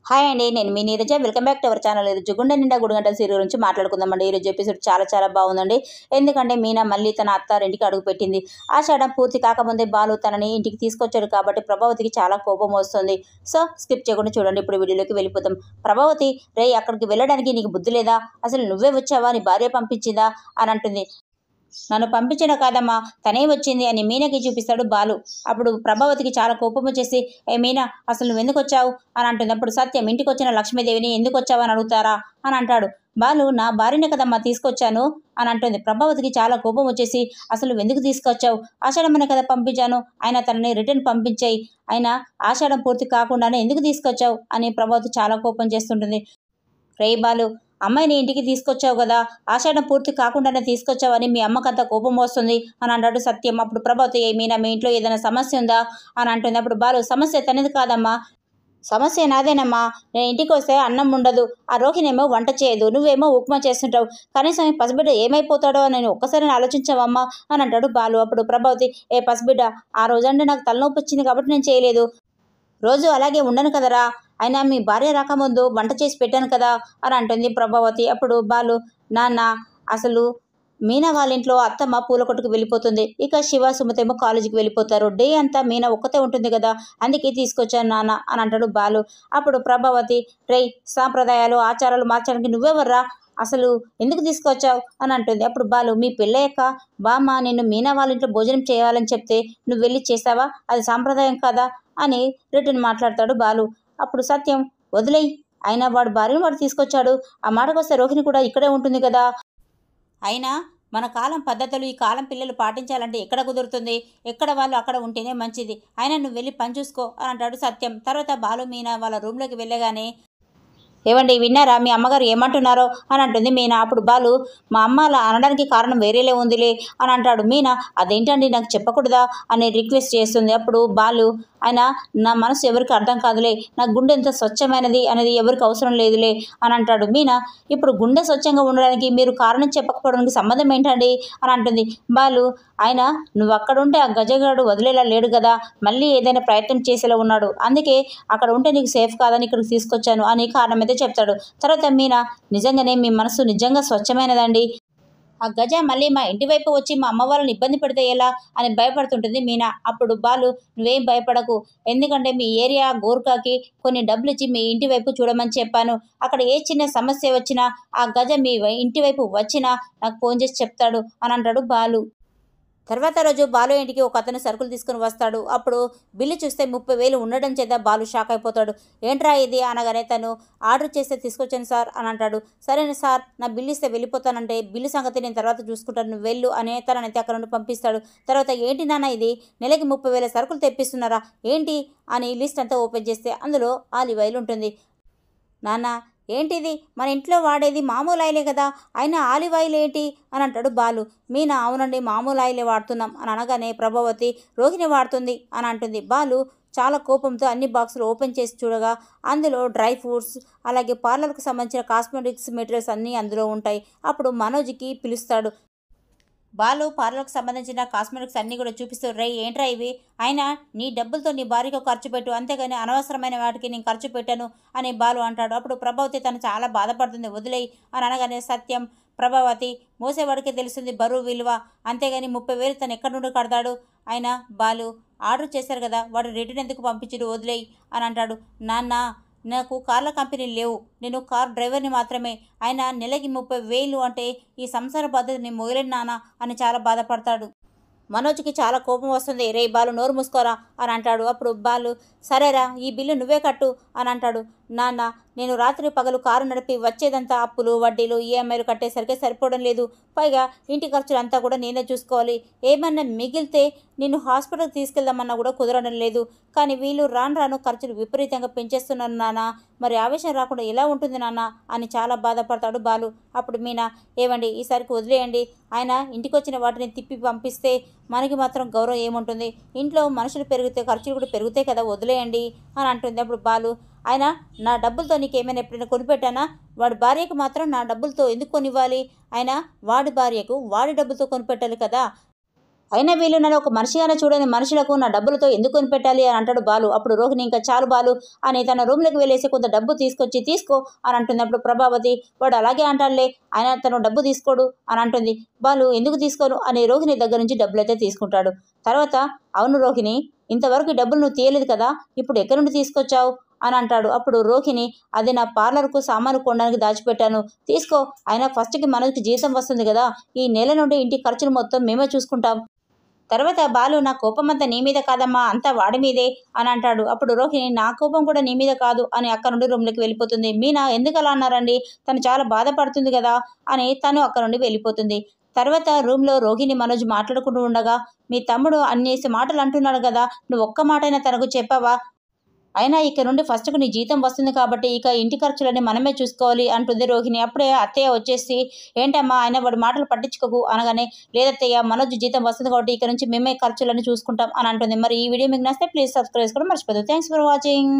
Hi అండి, నేను మీ Neeraja. Welcome back to our channel. ఈరోజు గుండె నిండా గుడిగంటల సీరియల్ గురించి మాట్లాడుకుందామండి. ఈరోజు ఎపిసోడ్ చాలా బాగుందండి. ఎందుకంటే మీనా మళ్ళీ తన అత్తారింటికి అడుగు పెట్టింది. ఆషాఢం పూర్తి కాకముందే బాలు తనని ఇంటికి తీసుకొచ్చాడు కాబట్టి ప్రభావతికి చాలా కోపం వస్తుంది. సో స్కిప్ చేయకుండా చూడండి. ఇప్పుడు వీడియోలోకి వెళ్ళిపోతాం. ప్రభావతి, రే అక్కడికి వెళ్ళడానికి నీకు బుద్ధి లేదా? అసలు నువ్వే వచ్చావా? నీ భార్య పంపించిందా అని అంటుంది. నన్ను పంపించిన కాదమ్మా, తనే వచ్చింది అని మీనాకి చూపిస్తాడు బాలు. అప్పుడు ప్రభావతికి చాలా కోపం వచ్చేసి, ఏ మీనా, అసలు నువ్వు ఎందుకు వచ్చావు అని అంటుంది. అప్పుడు సత్యం, ఇంటికి వచ్చిన లక్ష్మీదేవిని ఎందుకు వచ్చావు అని అడుగుతారా అని అంటాడు. బాలు, నా భార్యనే కదమ్మా తీసుకొచ్చాను అని అంటుంది. ప్రభావతికి చాలా కోపం వచ్చేసి, అసలు నువ్వు ఎందుకు తీసుకొచ్చావు? ఆషాఢమనే కదా పంపించాను, ఆయన తనని రిటర్న్ పంపించాయి, అయినా ఆషాఢం పూర్తి కాకుండానే ఎందుకు తీసుకొచ్చావు అని ప్రభావతి చాలా కోపం చేస్తుంటుంది. రే బాలు, అమ్మాయిని ఇంటికి తీసుకొచ్చావు కదా, ఆషాఢం పూర్తి కాకుండానే తీసుకొచ్చావని మీ అమ్మకంత కోపం వస్తుంది అని అంటాడు సత్యం. అప్పుడు ప్రభావతి, మీనా మీ ఇంట్లో ఏదైనా సమస్య ఉందా అని అంటుంది. అప్పుడు బాలు, సమస్య తనది కాదమ్మా, సమస్య నాదేనమ్మా. నేను ఇంటికి వస్తే అన్నం ఉండదు, ఆ రోహిణేమో వంట చేయదు, నువ్వేమో ఉప్మా చేస్తుంటావు, కనీసం ఈ పసిబిడ్డ ఏమైపోతాడో అని నేను ఒక్కసారి ఆలోచించావమ్మా అని అంటాడు బాలు. అప్పుడు ప్రభావతి, ఏ పసిబిడ్డ, ఆ రోజంటే నాకు తలనొప్పి వచ్చింది కాబట్టి నేను చేయలేదు, రోజు అలాగే ఉండను కదరా, అయినా మీ భార్య రాకముందు వంట చేసి పెట్టాను కదా అని అంటుంది ప్రభావతి. అప్పుడు బాలు, నాన్న, అసలు మీనా వాళ్ళ ఇంట్లో అత్తమ్మ పూల కొట్టుకు వెళ్ళిపోతుంది, ఇక శివ సుమతేమో కాలేజీకి వెళ్ళిపోతారు, డే అంతా మీనా ఒక్కతే ఉంటుంది కదా, అందుకే తీసుకొచ్చాను నాన్న అని అంటాడు బాలు. అప్పుడు ప్రభావతి, రే సాంప్రదాయాలు ఆచారాలు మార్చడానికి నువ్వెవర్రా, అసలు ఎందుకు తీసుకొచ్చావు అని అంటుంది. అప్పుడు బాలు, మీ పెళ్ళయ్యాక బామ్మ నిన్ను మీనా వాళ్ళ ఇంట్లో భోజనం చేయాలని చెప్తే నువ్వు వెళ్ళి చేసావా, అది సాంప్రదాయం కదా అని రిటర్న్ మాట్లాడతాడు బాలు. అప్పుడు సత్యం, వదిలేయి, అయినా వాడు భార్యను వాడు తీసుకొచ్చాడు, ఆ మాటకొస్తే రోహిణి కూడా ఇక్కడే ఉంటుంది కదా, అయినా మన కాలం పద్ధతులు ఈ కాలం పిల్లలు పాటించాలంటే ఎక్కడ కుదురుతుంది, ఎక్కడ వాళ్ళు అక్కడ ఉంటేనే మంచిది, అయినా నువ్వు వెళ్ళి పని చూసుకో అని అంటాడు సత్యం. తర్వాత బాలు మీనా వాళ్ళ రూమ్లోకి వెళ్ళగానే, ఏవండి విన్నారా, మీ అమ్మగారు ఏమంటున్నారో అని అంటుంది మీనా. అప్పుడు బాలు, మా అమ్మ అలా అనడానికి కారణం వేరేలే ఉందిలే అని అంటాడు. మీనా, అదేంటండి నాకు చెప్పకూడదా అని రిక్వెస్ట్ చేస్తుంది. అప్పుడు బాలు, ఆయన నా మనసు ఎవరికి అర్థం కాదులే, నా గుండె ఎంత స్వచ్ఛమైనది అనేది ఎవరికి అవసరం లేదులే అని అంటాడు. మీనా, ఇప్పుడు గుండె స్వచ్ఛంగా ఉండడానికి మీరు కారణం చెప్పకపోవడానికి సంబంధం ఏంటండి అని అంటుంది. బాలు, ఆయన నువ్వు అక్కడ ఉంటే ఆ గజగాడు వదిలేలా లేడు కదా, మళ్ళీ ఏదైనా ప్రయత్నం చేసేలా ఉన్నాడు, అందుకే అక్కడ ఉంటే నీకు సేఫ్ కాదని ఇక్కడికి తీసుకొచ్చాను అని కారణం అయితే చెప్తాడు. తర్వాత మీనా, నిజంగానే మీ మనసు నిజంగా స్వచ్ఛమైనదండి, ఆ గజ మళ్ళీ మా ఇంటి వైపు వచ్చి మా అమ్మ వాళ్ళని ఇబ్బంది పెడితే ఎలా అని భయపడుతుంటుంది మీనా. అప్పుడు బాలు, నువ్వేం భయపడకు, ఎందుకంటే మీ ఏరియా గోర్ఖాకి కొన్ని డబ్బులు ఇచ్చి మీ ఇంటి వైపు చూడమని చెప్పాను, అక్కడ ఏ చిన్న సమస్య వచ్చినా ఆ గజ మీ ఇంటి వైపు వచ్చినా నాకు ఫోన్ చేసి చెప్తాడు అని అంటాడు బాలు. తర్వాత రోజు బాలు ఇంటికి ఒక అతను సరుకులు తీసుకుని వస్తాడు. అప్పుడు బిల్లు చూస్తే 30,000 ఉండడం చేత బాలు షాక్ అయిపోతాడు. ఏంట్రా ఇది అనగానే, తను ఆర్డర్ చేస్తే తీసుకొచ్చాను సార్ అని అంటాడు. సరేనా సార్, నా బిల్లు ఇస్తే వెళ్ళిపోతానంటే, బిల్లు సంగతి నేను తర్వాత చూసుకుంటాను, నువ్వు వెళ్ళు అని తననైతే అక్కడ నుండి పంపిస్తాడు. తర్వాత, ఏంటి నాన్న ఇది, నెలకి 30,000 సరుకులు తెప్పిస్తున్నారా ఏంటి అని లిస్ట్ అంతా ఓపెన్ చేస్తే అందులో ఆలివ్ ఆయిల్ ఉంటుంది. నాన్న, ఏంటిది, మన ఇంట్లో వాడేది మామూలు ఆయిలే కదా, అయినా ఆలివ్ ఆయిల్ ఏంటి అని అంటాడు బాలు. మీనా, అవునండి మామూలు ఆయిలే వాడుతున్నాం అని అనగానే ప్రభావతి, రోహిణి వాడుతుంది అని అంటుంది. బాలు చాలా కోపంతో అన్ని బాక్సులు ఓపెన్ చేసి చూడగా అందులో డ్రై ఫ్రూట్స్ అలాగే పార్లర్కు సంబంధించిన కాస్మెటిక్స్ మెటీరియల్స్ అన్నీ అందులో ఉంటాయి. అప్పుడు మనోజ్కి పిలుస్తాడు. బాలు పార్లర్కి సంబంధించిన కాస్మెటిక్స్ అన్నీ కూడా చూపిస్తూ, రై ఏంట్రా ఇవి, అయినా నీ డబ్బులతో నీ భార్యకు ఖర్చు పెట్టు, అంతేగాని అనవసరమైన వాటికి నేను ఖర్చు పెట్టాను అని బాలు అంటాడు. అప్పుడు ప్రభావతి తను చాలా బాధపడుతుంది, వదిలేయి అని అనగానే సత్యం, ప్రభావతి, మోసేవాడికి తెలుస్తుంది బరువు విలువ, అంతేగాని 30,000 తను ఎక్కడి నుండి కడతాడు, అయినా బాలు ఆర్డర్ చేశారు కదా, వాడు రిటర్న్ ఎందుకు పంపించడు, వదిలేయి అని అంటాడు. నాన్న, నాకు కార్ల కంపెనీ లేవు, నేను కార్ డ్రైవర్ని మాత్రమే, అయినా నెలకి 30,000 అంటే ఈ సంసార బాధ్యతని మోయలేను నాన్న అని చాలా బాధపడతాడు. మనోజ్కి చాలా కోపం వస్తుంది. రే బాలు, నోరు మూసుకోరా అని అంటాడు. అప్పుడు బాలు, సరేరా ఈ బిల్లు నువ్వే కట్టు అని అంటాడు. నాన్న, నేను రాత్రి పగలు కారు నడిపి వచ్చేదంతా అప్పులు వడ్డీలు ఈఎంఐలు కట్టేసరికి సరిపోవడం లేదు, పైగా ఇంటి ఖర్చులు అంతా కూడా నేనే చూసుకోవాలి, ఏమన్నా మిగిలితే నిన్ను హాస్పిటల్కి తీసుకెళ్దామన్నా కూడా కుదరడం లేదు, కానీ వీళ్ళు రాను ఖర్చులు విపరీతంగా పెంచేస్తున్నారు నాన్న, మరి ఆవేశం రాకుండా ఎలా ఉంటుంది నాన్న అని చాలా బాధపడతాడు బాలు. అప్పుడు మీనా, ఏవండి ఈసారికి వదిలేయండి, ఆయన ఇంటికి వచ్చిన వాటిని తిప్పి పంపిస్తే మనకి మాత్రం గౌరవం ఏముంటుంది, ఇంట్లో మనుషులు పెరిగితే ఖర్చులు కూడా పెరుగుతాయి కదా, వదిలేయండి అని అంటుంది. అప్పుడు బాలు, ఆయన నా డబ్బులతో నీకేమైనా ఎప్పుడైనా కొనిపెట్టానా, వాడి భార్యకు మాత్రం నా డబ్బులతో ఎందుకు కొనివ్వాలి, అయినా వాడి భార్యకు వాడి డబ్బులతో కొనిపెట్టాలి కదా, అయినా వీళ్ళు నన్ను ఒక మనిషిగానే చూడని మనుషులకు నా డబ్బులతో ఎందుకు కొనిపెట్టాలి అని అంటాడు బాలు. అప్పుడు రోహిణి ఇంకా చాలు బాలు అని తన రూమ్లోకి వెళ్ళేసి కొంత డబ్బు తీసుకొచ్చి తీసుకో అని అంటుంది. అప్పుడు ప్రభావతి వాడు అలాగే అంటాడులే, ఆయన తను డబ్బు తీసుకోడు అని అంటుంది. బాలు ఎందుకు తీసుకోను అని రోహిణి దగ్గర నుంచి డబ్బులు అయితే తీసుకుంటాడు. తర్వాత అవును రోహిణి, ఇంతవరకు ఈ డబ్బులు నువ్వు తీయలేదు కదా, ఇప్పుడు ఎక్కడి నుండి తీసుకొచ్చావు అని అంటాడు. అప్పుడు రోహిణి అది నా పార్లర్కు సామాను కొనడానికి దాచిపెట్టాను, తీసుకో, అయినా ఫస్ట్కి మనకి జీతం వస్తుంది కదా, ఈ నెల నుండి ఇంటి ఖర్చులు మొత్తం మేమే చూసుకుంటాం. తర్వాత బాలు నా కోపం అంతా నీ మీద కాదమ్మా, అంతా వాడి మీదే అని అంటాడు. అప్పుడు రోహిణి నా కోపం కూడా నీ మీద కాదు అని అక్కడ నుండి రూమ్లోకి వెళ్ళిపోతుంది. మీనా ఎందుకు అలా అన్నారండి, తను చాలా బాధపడుతుంది కదా అని తను అక్కడ నుండి వెళ్ళిపోతుంది. తర్వాత రూమ్లో రోహిణి మనోజ్ మాట్లాడుకుంటూ ఉండగా మీ తమ్ముడు అన్నేసి మాటలు అంటున్నాడు కదా, నువ్వు ఒక్క మాటైనా తనకు చెప్పావా, అయినా ఇక నుండి ఫస్ట్కు నీ జీతం వస్తుంది కాబట్టి ఇక ఇంటి ఖర్చులన్నీ మనమే చూసుకోవాలి అంటుంది రోహిణి. అప్పుడే అత్తయ్య వచ్చేసి ఏంటమ్మా ఆయన వాడి మాటలు పట్టించుకోకు అనగానే లేదత్తయ్య మనోజ్ జీతం వస్తుంది కాబట్టి ఇక నుంచి మేమే ఖర్చులన్నీ చూసుకుంటాం అని అంటుంది. మరి ఈ వీడియో మీకు నచ్చితే ప్లీజ్ సబ్స్క్రైబ్ చేసుకోవడం మర్చిపోదు. Thanks for watching.